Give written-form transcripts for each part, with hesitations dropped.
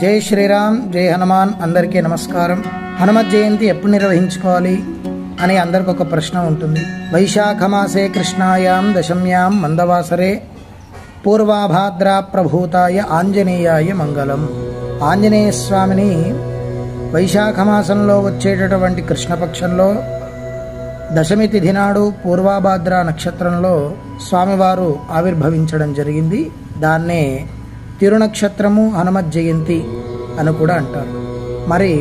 జై శ్రీరామ్, జై హనుమాన్. అందరికీ నమస్కారం. హనుమత్ జయంతి ఎప్పుడు నిర్వహించుకోవాలి అని అందరికి ఒక ప్రశ్న ఉంటుంది. వైశాఖ మాసే కృష్ణాయాం దశమ్యాం మందవాసరే పూర్వాభాద్రా ప్రభూతాయ ఆంజనేయాయ మంగళం. ఆంజనేయ స్వామిని వైశాఖ మాసంలో వచ్చేటటువంటి కృష్ణపక్షంలో దశమి తిథి నాడు పూర్వాభాద్రా నక్షత్రంలో స్వామివారు ఆవిర్భవించడం జరిగింది. దాన్నే తిరునక్షత్రము, హనుమత్ జయంతి అని కూడా అంటారు. మరి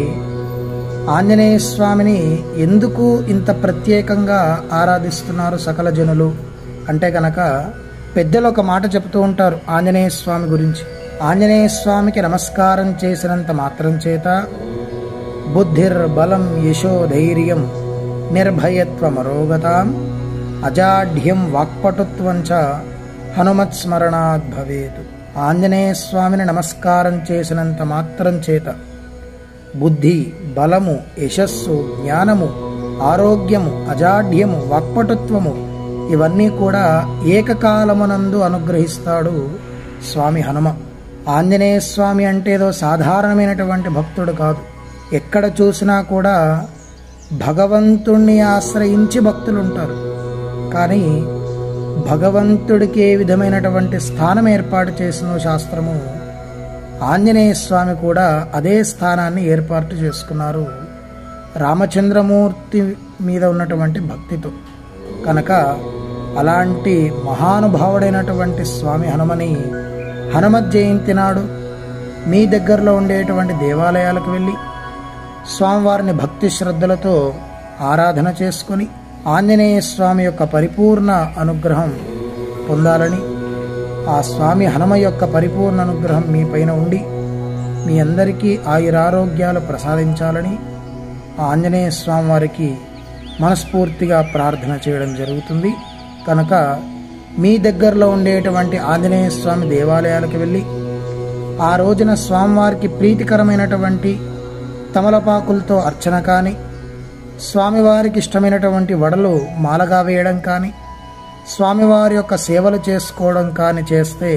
ఆంజనేయ స్వామిని ఎందుకు ఇంత ప్రత్యేకంగా ఆరాధిస్తున్నారు సకల జనులు అంటే కనుక పెద్దలు ఒక మాట చెప్తూ ఉంటారు ఆంజనేయ స్వామి గురించి. ఆంజనేయ స్వామికి నమస్కారం చేసినంత మాత్రం చేత బుద్ధిర్ బలం యశో ధైర్యం నిర్భయత్వమరోగతాం అజాఢ్యం వాక్పటుత్వంచ హనుమత్ స్మరణాద్ భవేత్. ఆంజనేయ స్వామిని నమస్కారం చేసినంత మాత్రం చేత బుద్ధి, బలము, యశస్సు, జ్ఞానము, ఆరోగ్యము, అజాఢ్యము, వాక్పటుత్వము ఇవన్నీ కూడా ఏకకాలమునందు అనుగ్రహిస్తాడు స్వామి హనుమ. ఆంజనేయ స్వామి అంటే ఏదో సాధారణమైనటువంటి భక్తుడు కాదు. ఎక్కడ చూసినా కూడా భగవంతుణ్ణి ఆశ్రయించి భక్తులు ఉంటారు. కానీ భగవంతుడికి ఏ విధమైనటువంటి స్థానం ఏర్పాటు చేసిన శాస్త్రము, ఆంజనేయ స్వామి కూడా అదే స్థానాన్ని ఏర్పాటు చేసుకున్నారు రామచంద్రమూర్తి మీద ఉన్నటువంటి భక్తితో. కనుక అలాంటి మహానుభావుడైనటువంటి స్వామి హనుమని హనుమత్ జయంతి నాడు మీ దగ్గరలో ఉండేటువంటి దేవాలయాలకు వెళ్ళి స్వామివారిని భక్తి శ్రద్ధలతో ఆరాధన చేసుకొని ఆంజనేయ స్వామి యొక్క పరిపూర్ణ అనుగ్రహం పొందాలని, ఆ స్వామి హనుమ యొక్క పరిపూర్ణ అనుగ్రహం మీ పైన ఉండి మీ అందరికీ ఆయురారోగ్యాలు ప్రసాదించాలని ఆంజనేయ స్వామి వారికి మనస్ఫూర్తిగా ప్రార్థన చేయడం జరుగుతుంది. కనుక మీ దగ్గరలో ఉండేటువంటి ఆంజనేయ స్వామి దేవాలయాలకు వెళ్ళి ఆ రోజున స్వామివారికి ప్రీతికరమైనటువంటి తమలపాకులతో అర్చన కానీ, స్వామివారికి ఇష్టమైనటువంటి వడలు మాలగా వేయడం కానీ, స్వామివారి యొక్క సేవలు చేసుకోవడం కానీ చేస్తే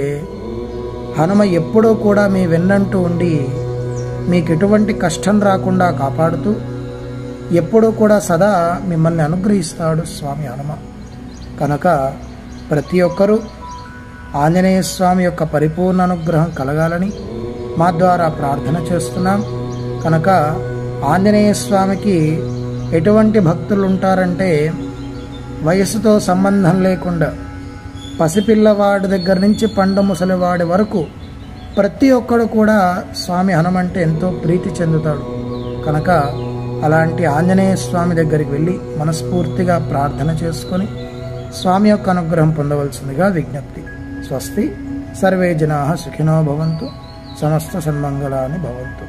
హనుమ ఎప్పుడూ కూడా మీ వెన్నంటూ ఉండి మీకు ఎటువంటి కష్టం రాకుండా కాపాడుతూ ఎప్పుడూ కూడా సదా మిమ్మల్ని అనుగ్రహిస్తాడు స్వామి హనుమ. కనుక ప్రతి ఒక్కరూ ఆంజనేయ స్వామి యొక్క పరిపూర్ణ అనుగ్రహం కలగాలని మా ద్వారా ప్రార్థన చేస్తున్నాం. కనుక ఆంజనేయ స్వామికి ఎటువంటి భక్తులు ఉంటారంటే వయసుతో సంబంధం లేకుండా పసిపిల్లవాడి దగ్గర నుంచి పండు ముసలివాడి వరకు ప్రతి ఒక్కడు కూడా స్వామి హనుమంటే ఎంతో ప్రీతి చెందుతాడు. కనుక అలాంటి ఆంజనేయ స్వామి దగ్గరికి వెళ్ళి మనస్ఫూర్తిగా ప్రార్థన చేసుకొని స్వామి యొక్క అనుగ్రహం పొందవలసిందిగా విజ్ఞప్తి. స్వస్తి. సర్వే జనాః సుఖినో భవంతు. సమస్త సన్మంగళాని భవంతు.